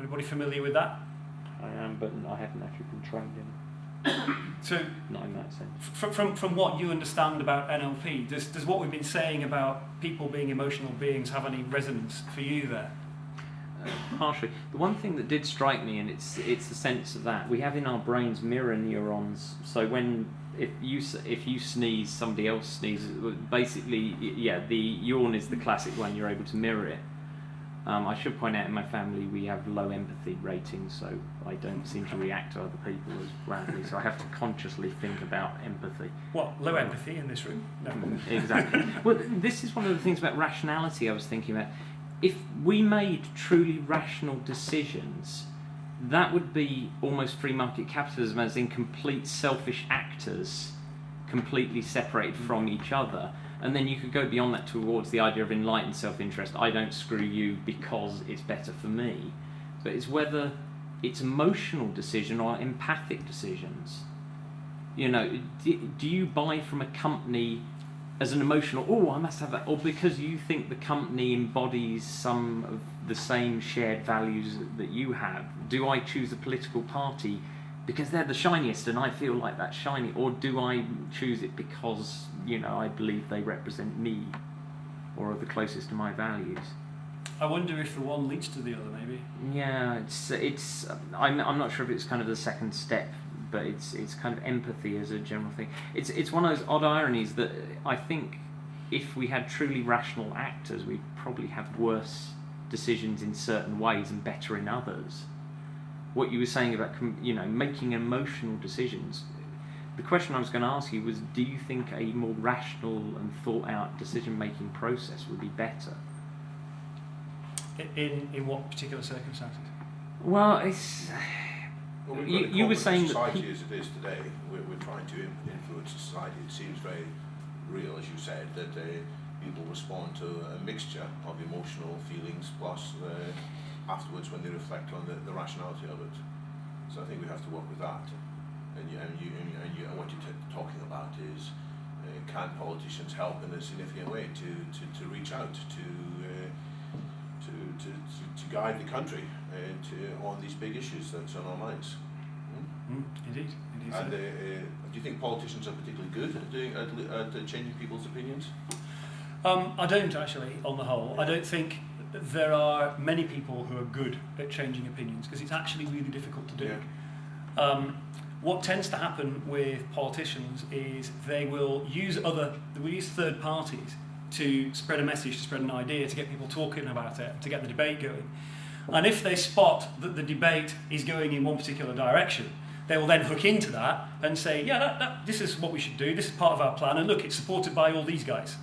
Everybody familiar with that? I am, but I haven't actually been trained in it. So, Not in that sense. from what you understand about NLP, does what we've been saying about people being emotional beings have any resonance for you there? Partially. The one thing that did strike me, and it's the sense of that we have in our brains mirror neurons. So if you sneeze, somebody else sneezes. Basically, yeah, the yawn is the classic one. You're able to mirror it. I should point out in my family we have low empathy ratings, so I don't seem to react to other people as badly. So I have to consciously think about empathy. What, low empathy in this room? No. Exactly. Well, this is one of the things about rationality I was thinking about. If we made truly rational decisions, that would be almost free market capitalism, as in complete selfish actors, completely separated from each other. And then you could go beyond that towards the idea of enlightened self-interest. I don't screw you because it's better for me. But it's whether it's emotional decision or empathic decisions. You know, do you buy from a company as an emotional, oh, I must have that, or because you think the company embodies some of the same shared values that you have? Do I choose a political party because they're the shiniest and I feel like that's shiny, or do I choose it because, you know, I believe they represent me or are the closest to my values? I wonder if the one leads to the other, maybe. Yeah, it's. I'm not sure if it's kind of the second step, but it's kind of empathy as a general thing. It's one of those odd ironies that I think if we had truly rational actors, we'd probably have worse decisions in certain ways and better in others. What you were saying about, you know, making emotional decisions, the question I was going to ask you was, do you think a more rational and thought out decision making process would be better? In what particular circumstances? Well, it's. Well, you were saying society that as it is today, we're trying to influence society. It seems very real, as you said, that people respond to a mixture of emotional feelings plus afterwards when they reflect on the rationality of it. So I think we have to work with that. And what you're talking about is can politicians help in a significant way to reach out to guide the country on these big issues that's on our minds. Indeed. And do you think politicians are particularly good at changing people's opinions? I don't actually, on the whole. I don't think there are many people who are good at changing opinions, because it's actually really difficult to do. Yeah. What tends to happen with politicians is they will use third parties to spread a message, to spread an idea, to get people talking about it, to get the debate going. And if they spot that the debate is going in one particular direction, they will then hook into that and say, yeah, this is what we should do, this is part of our plan, and look, it's supported by all these guys.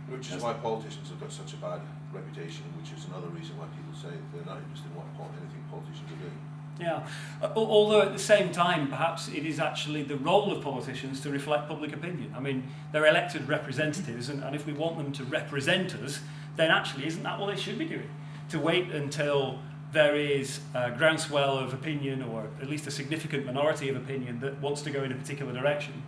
Which is why politicians have got such a bad reputation, which is another reason why people say they're not interested in anything politicians are doing. Yeah, although at the same time, perhaps it is actually the role of politicians to reflect public opinion. I mean, they're elected representatives, and if we want them to represent us, then actually isn't that what they should be doing? To wait until there is a groundswell of opinion, or at least a significant minority of opinion that wants to go in a particular direction,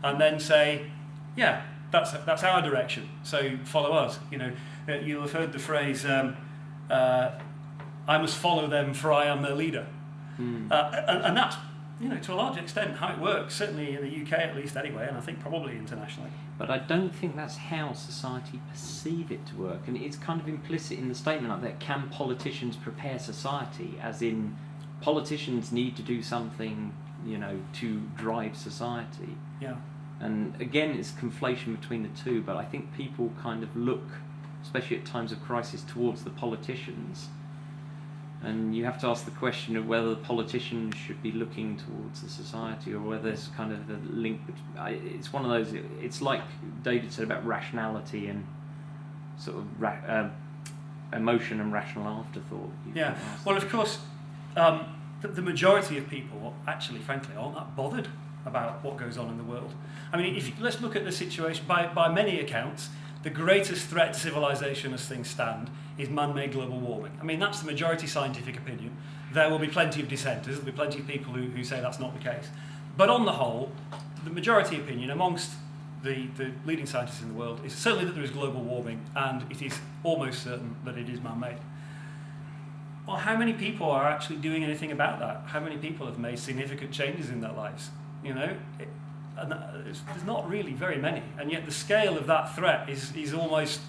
and then say, yeah, that's our direction, so follow us. You know, you'll have heard the phrase, I must follow them for I am their leader. And that's, you know, to a large extent how it works, certainly in the UK at least anyway, and I think probably internationally. But I don't think that's how society perceive it to work, and it's kind of implicit in the statement like that. Can politicians prepare society? As in, politicians need to do something, you know, to drive society. Yeah. And again, it's conflation between the two. But I think people kind of look, especially at times of crisis, towards the politicians. And you have to ask the question of whether the politicians should be looking towards the society, or whether there's kind of the link. It's one of those. It's like David said about rationality and sort of emotion and rational afterthought. Yeah. Well, of course, the majority of people actually, frankly, aren't that bothered about what goes on in the world. I mean, let's look at the situation. By many accounts, the greatest threat to civilization as things stand is man-made global warming. I mean, that's the majority scientific opinion. There will be plenty of dissenters, there'll be plenty of people who say that's not the case. But on the whole, the majority opinion amongst the leading scientists in the world is certainly that there is global warming, and it is almost certain that it is man-made. well, how many people are actually doing anything about that? How many people have made significant changes in their lives? You know, there's not really very many, and yet the scale of that threat is almost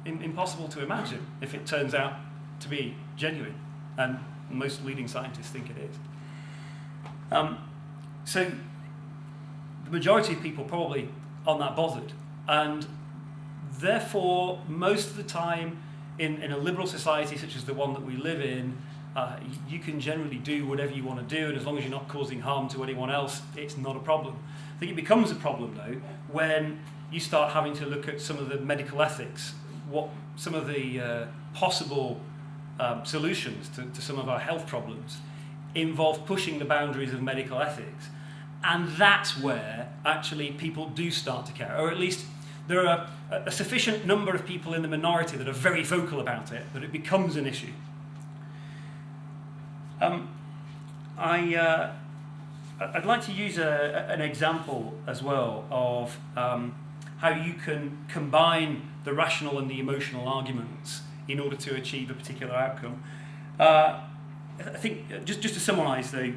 impossible to imagine if it turns out to be genuine, and most leading scientists think it is. So the majority of people probably aren't that bothered, and therefore most of the time in a liberal society such as the one that we live in, you can generally do whatever you want to do, and as long as you're not causing harm to anyone else, it's not a problem. I think it becomes a problem though when you start having to look at some of the medical ethics, what some of the possible solutions to some of our health problems involve pushing the boundaries of medical ethics, and that's where actually people do start to care, or at least there are a sufficient number of people in the minority that are very vocal about it that it becomes an issue. I'd like to use an example as well of how you can combine the rational and the emotional arguments in order to achieve a particular outcome. I think, just to summarise though,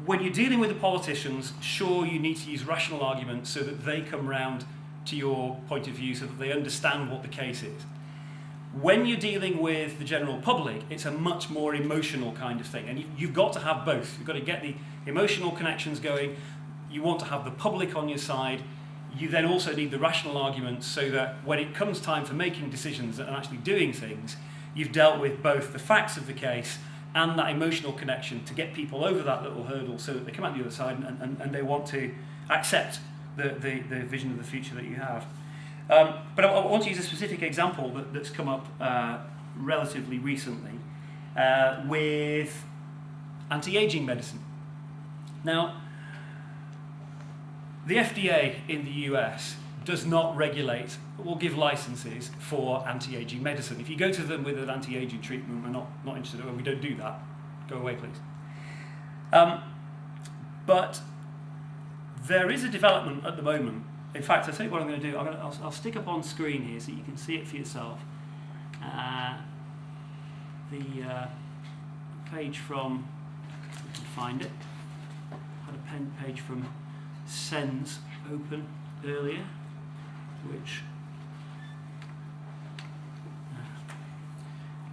when you're dealing with the politicians, sure, you need to use rational arguments so that they come round to your point of view, so that they understand what the case is. When you're dealing with the general public, it's a much more emotional kind of thing, and you've got to have both. You've got to get the emotional connections going, you want to have the public on your side, you then also need the rational arguments so that when it comes time for making decisions and actually doing things, you've dealt with both the facts of the case and that emotional connection to get people over that little hurdle so that they come out the other side and they want to accept the vision of the future that you have. But I want to use a specific example that's come up relatively recently with anti-aging medicine. Now, the FDA in the US does not regulate or give licenses for anti-aging medicine. If you go to them with an anti-aging treatment, we're not interested, we don't do that. Go away, please. But there is a development at the moment. In fact, I'll tell you what I'm going to do. I'll stick up on screen here so you can see it for yourself. The page from, if you can find it, I had a page from Sens open earlier, which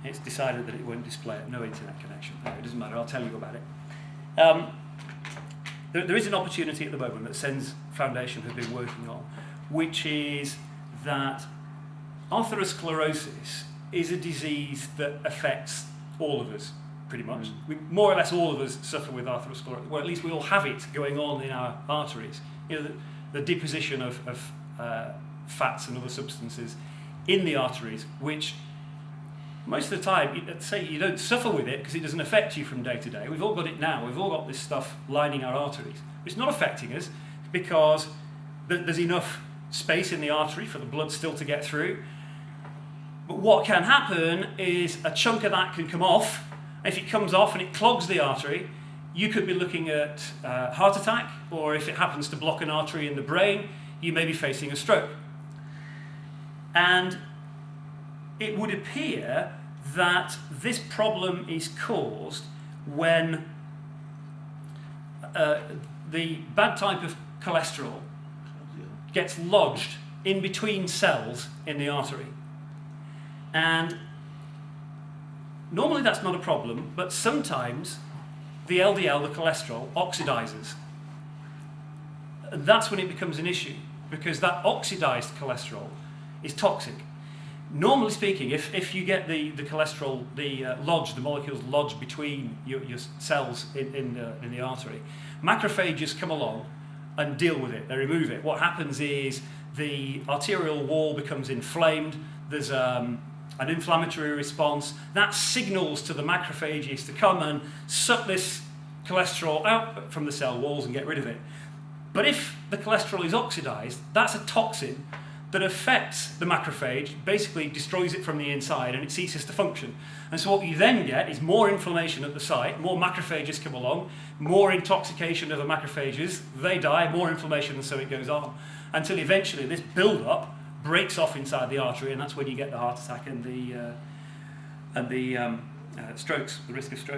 it's decided that it won't display it. No internet connection. No, it doesn't matter. I'll tell you about it. There is an opportunity at the moment that Sens Foundation have been working on, which is that atherosclerosis is a disease that affects all of us, pretty much. More or less all of us suffer with atherosclerosis, well, at least we all have it going on in our arteries. You know, the deposition of fats and other substances in the arteries, which most of the time, say you don't suffer with it because it doesn't affect you from day to day. We've all got it now. We've all got this stuff lining our arteries. It's not affecting us because there's enough space in the artery for the blood still to get through. But what can happen is a chunk of that can come off. If it comes off and it clogs the artery, you could be looking at heart attack, or if it happens to block an artery in the brain, you may be facing a stroke. And it would appear that this problem is caused when the bad type of cholesterol gets lodged in between cells in the artery. And normally that's not a problem, but sometimes the LDL, the cholesterol, oxidizes. And that's when it becomes an issue, because that oxidized cholesterol is toxic. Normally speaking, if you get the cholesterol, the molecules lodged between your cells in the artery, macrophages come along and deal with it. They remove it. What happens is the arterial wall becomes inflamed. There's an inflammatory response. That signals to the macrophages to come and suck this cholesterol out from the cell walls and get rid of it. But if the cholesterol is oxidized, that's a toxin that affects the macrophage, basically destroys it from the inside, and it ceases to function. And so what you then get is more inflammation at the site, more macrophages come along, more intoxication of the macrophages, they die, more inflammation, and so it goes on, until eventually this build-up breaks off inside the artery, and that's when you get the heart attack and the strokes, the risk of stroke.